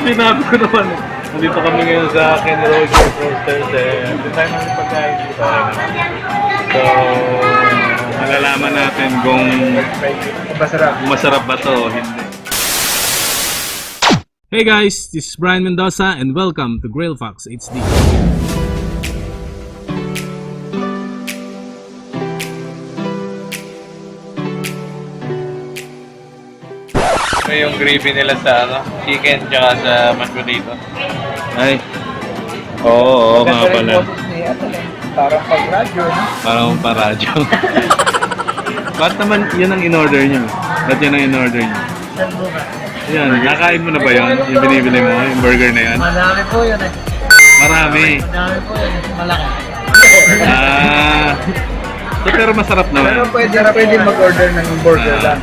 Sinabi ko naman. Nandito kami ngayon sa Kenny Rogers Roasters. Hindi tayo namin pagkain dito. So, malalaman natin kung masarap ba to o hindi. Hey guys, this is Brian Mendoza and welcome to Grill Fox HD. Ito yung gravy nila sa chicken tsaka sa mashed potato. Ay. Oo, nga pala. Parang pag-radyo, no? Parang pa-radyo. Ba't naman yun ang in-order nyo? Ba't yun ang in-order nyo? Yan, nakain mo na ba yun? Yung binibili mo, yung burger na yan? Marami po yun eh. Marami. Marami po yun. Malaki. So, pero masarap naman. Pero pwede mag-order ng burger lang.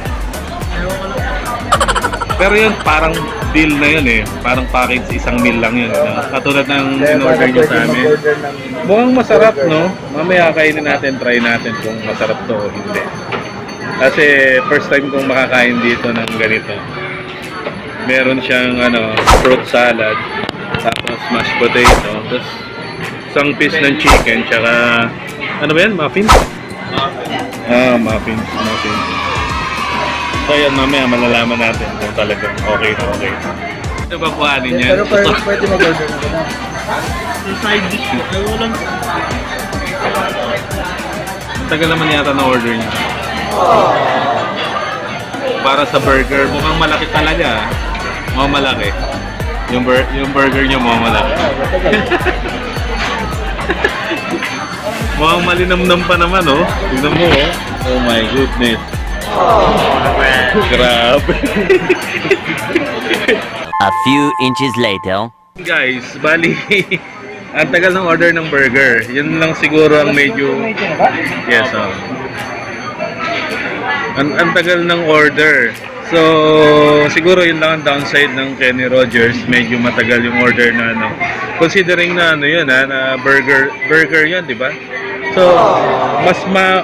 Pero yun, parang deal na yun eh. Parang package, isang meal lang yun. Katulad ng in-order nyo sa amin. Mukhang masarap, no? Mamaya kainin natin, try natin kung masarap to o hindi. Kasi first time kong makakain dito ng ganito. Meron siyang fruit salad, tapos mashed potato, tapos isang piece ng chicken, tsaka ano ba yan? Muffins? Muffins. So yan, mamaya malalaman natin kung talagang okay na okay. Ito ba kuhanin yan? Pero pwede mag-order na ba? Yung side dish ko, ay walang... Tagal naman yata na order niya. Para sa burger, mukhang malaki talaga. Mukhang malaki. Yung burger niya mukhang malaki. Mukhang malinamnam pa naman, oh. Tignan mo, oh. Oh my goodness. Grabe. A few inches later. Guys, bali, ang tagal ng order ng burger. Yun lang siguro ang medyo... Yes, oh. Ang tagal ng order. So, siguro yun lang ang downside ng Kenny Rogers. Medyo matagal yung order na considering na yun na burger yun, di ba? So,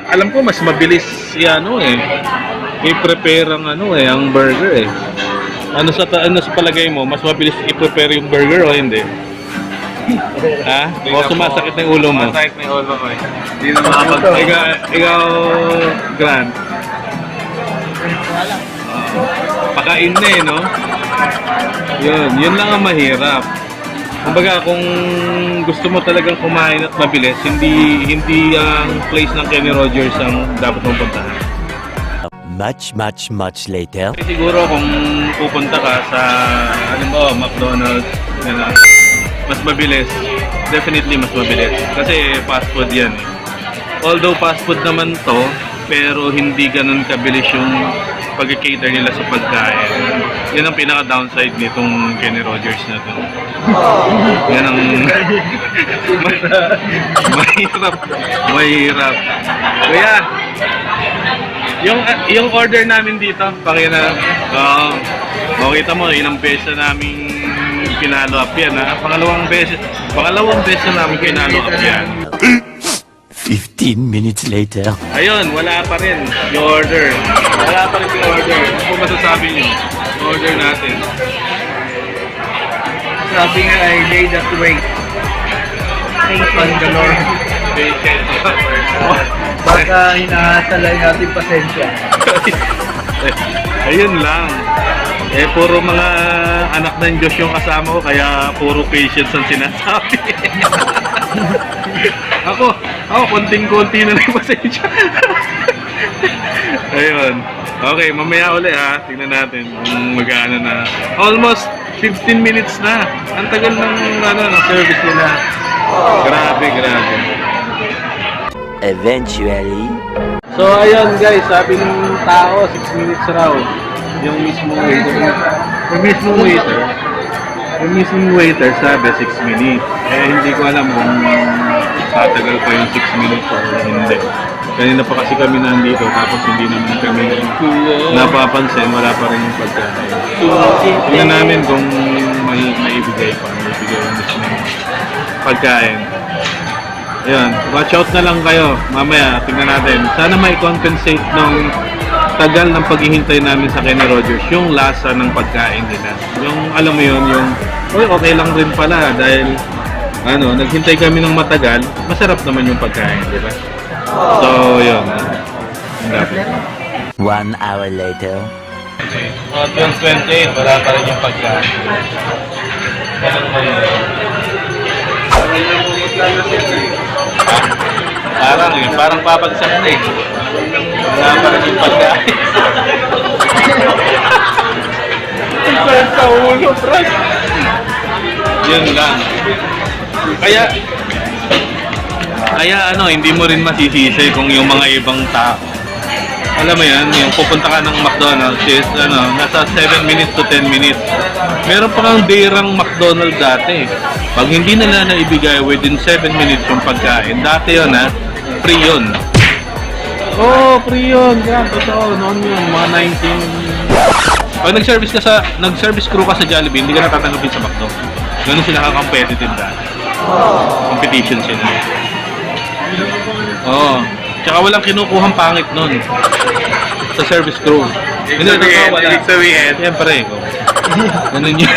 alam ko mas mabilis i-prepare ang ang burger eh. Ano sa palagay mo, mas mabilis i-prepare yung burger o hindi? Ha? O sumasakit na yung ulo mo? Sumasakit na yung ulo ko eh. Hindi na makapag... Ikaw, Grant. Pakain na eh, no? Yun lang ang mahirap. Kumbaga, kung gusto mo talagang kumain at mabilis, hindi ang place ng Kenny Rogers ang dapat mong puntahan. Much later. Siguro kung pupunta ka sa, McDonald's, mas mabilis. Definitely mas mabilis. Kasi fast food yan eh. Although fast food naman to, pero hindi ganun kabilis yung pag-cater nila sa pagkain. Yan ang pinaka-downside nitong Kenny Rogers na to. Yan ang mahirap. Kaya, yung order namin dito, pakina, makita mo, ilang beses na namin pinalo up yan, ha? Pangalawang beses na namin pinalo up yan. 15 minutes later. Ayun, wala pa rin yung order. Wala pa rin yung order. Ano po masasabi nyo? Yung order natin. Sabi nga ay they that wait. Bangalore. Patient. Baka hinahasalay natin pasensya. Ayun lang. Puro mga anak ng Diyos yung kasama ko, kaya puro patience ang sinasabi. Ako, konting-konti na lang pasensya. Ayun. Okay, mamaya uli ha. Tingnan natin kung mag-ano na. Almost 15 minutes na. Ang tagal ng service nila. Grabe. Eventually. So ayun guys, sabi ng tao 6 minutes raw. Yung mismong waiter sabi 6 minutes. Hindi ko alam kung tatagal pa yung 6 minutes o hindi. Kanina pa kasi kami nandito, tapos hindi naman kami napapansin, wala pa rin yung pagkain. Tingnan namin kung may ibigay pa, yung mismong pagkain. Ayun, watch out na lang kayo mamaya, tingnan natin. Sana may compensate ng tagal ng paghihintay namin sa Kenny Rogers, yung lasa ng pagkain nila. Yung, alam mo yun, yung, uy, okay lang rin pala dahil, naghintay kami ng matagal, masarap naman yung pagkain, di ba? So, yun. Ang dapat. 1 hour later. Oh, 12:28, wala pa rin yung pagkain. Parang babagsak na eh. Wala pa rin yung pagkain. Sa ulo, Brad. Yun lang. Kaya hindi mo rin masisisi kung yung mga ibang tao. Alam mo yan, yung pupunta ka ng McDonald's is, nasa 7 minutes to 10 minutes. Meron pa kang dirang McDonald's dati. Pag hindi nila naibigay within 7 minutes yung pagkain, dati yun free yun. Oh, free yun. Yan, totoo. Noon yun, mga 19... Pag nag-service crew ka sa Jollibee, hindi ka natatanggapin sa McDo. Ganun sila ka-competitive dati. Competition sila. Oo. Tsaka walang kinukuhang pangit nun sa service crew. Hindi, totoo, wala. Ibig sabihin. Siyempre, ganun yun.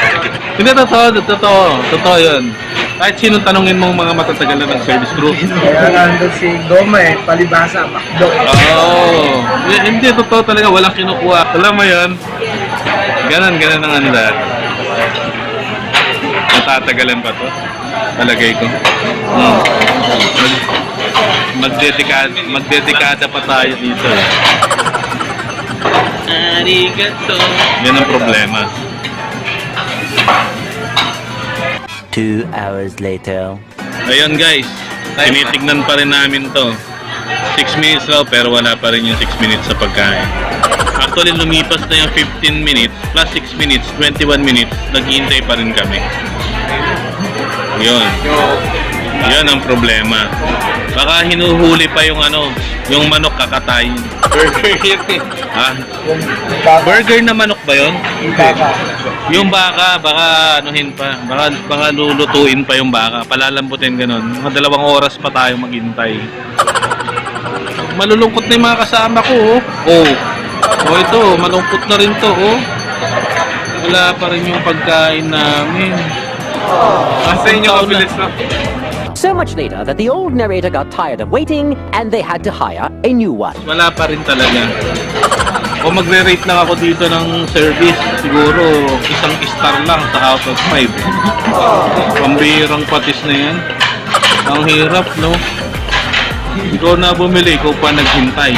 Hindi, totoo yun. Kahit sinong tanongin mong mga matatagal na ng service crew. Kaya nandun si Goma palibasa, McDo. Oo. Hindi, totoo talaga, walang kinukuha. Alam mo yun, ganun ang dahil. Matatagalan pa to. Talagay ko. Magdedekada pa tayo dito. Arigato. Yan ang problema. 2 hours later. Ayun guys, tinitignan pa rin namin to. 6 minutes raw pero wala pa rin yung 6 minutes sa pagkain. Actually lumipas na yung 15 minutes plus 6 minutes, 21 minutes, naghihintay pa rin kami. Yun. Yan ang problema. Baka hinuhuli pa yung yung manok kakatayin. Burger yun eh. Ha? Burger na manok ba yun? Yung baka, baka anuhin pa. Baka lulutuin pa yung baka. Palalambutin ganun. Mga 2 oras pa tayo maghintay. Malulungkot na yung mga kasama ko. Oh, ito. Malungkot na rin to. Wala pa rin yung pagkain namin. Sa inyo kabilis na. So much later that the old narrator got tired of waiting and they had to hire a new one. Wala pa rin talaga. O magre-rate lang ako dito ng service, siguro 1 star lang sa out of 5. Pambihirang patis na yan. Ang hirap, no? Ikaw na bumili, ikaw pa naghintay.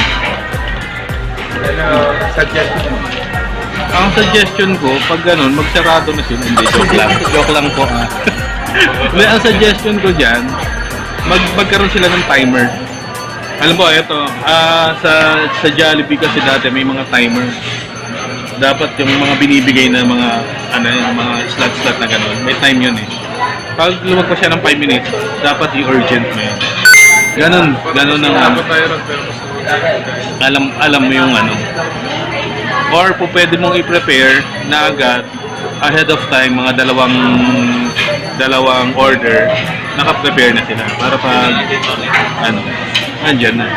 Suggestion. Ang suggestion ko, pag ganun, magsarado na sila. Hindi, joke lang po. Hindi, ang suggestion ko dyan, magkaroon sila ng timer. Alam mo, ito, sa Jollibee kasi dati may mga timer. Dapat yung mga binibigay na mga, mga slot na gano'n, may time yun eh. Pag lumagpas siya ng 5 minutes, dapat i-urgent mo yun. Ganon ang alam mo yung Or po pwede mong i-prepare na agad ahead of time, mga dalawang order, naka-prepare na sila para pag andyan na.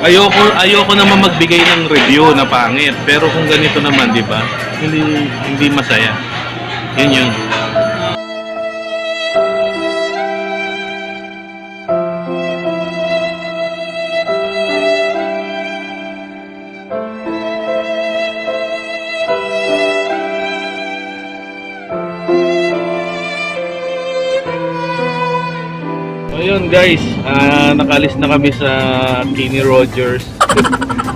Ayoko naman magbigay ng review na pangit, pero kung ganito naman, di ba? Hindi masaya. Yun. Ayun guys, nakalis na kami sa Kenny Rogers.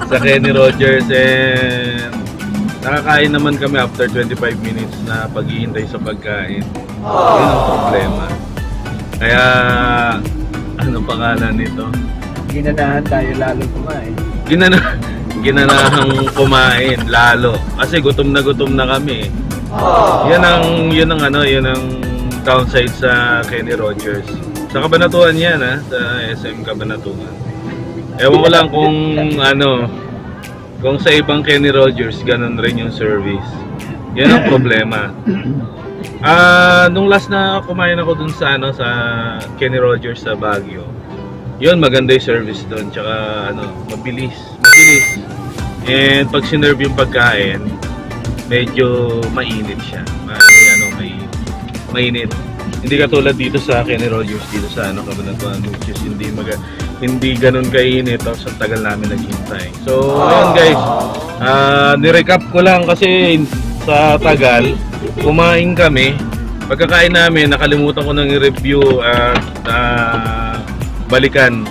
Sa Kenny Rogers, and nakakain naman kami after 25 minutes na paghihintay sa pagkain. Yun ang problema. Kaya, anong pangalan nito? Ginanahan tayo lalo kumain. Ginanahang kumain lalo. Kasi gutom na kami. Yan ang downside sa Kenny Rogers. Sa Cabanatuan yan sa SM Cabanatuan. Ewan ko lang kung sa ibang Kenny Rogers ganun rin yung service. Yan ang problema. Nung last na kumain ako dun sa Kenny Rogers sa Baguio. yun, maganda yung service doon. Tsaka ano, mabilis. And pag sinerve yung pagkain, medyo mainit siya. Mainit. Hindi katulad dito sa akin ni Rogers dito sa ano, Cabanatuan, which is hindi ganun kainit, tapos ang tagal namin naghintay. So, ayun guys, nirecap ko lang kasi sa tagal, kumain kami. Pagkakain namin, nakalimutan ko nang i-review at balikan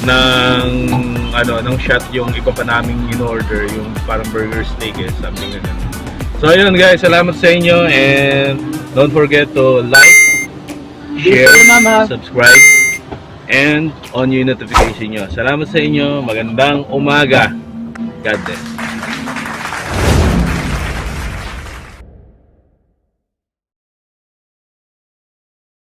ng shot yung iba pa naming in-order, yung parang burger steak something ganun. So ayun guys, salamat sa inyo and don't forget to like, share, subscribe, and on yung notification nyo. Salamat sa inyo, magandang umaga. God bless.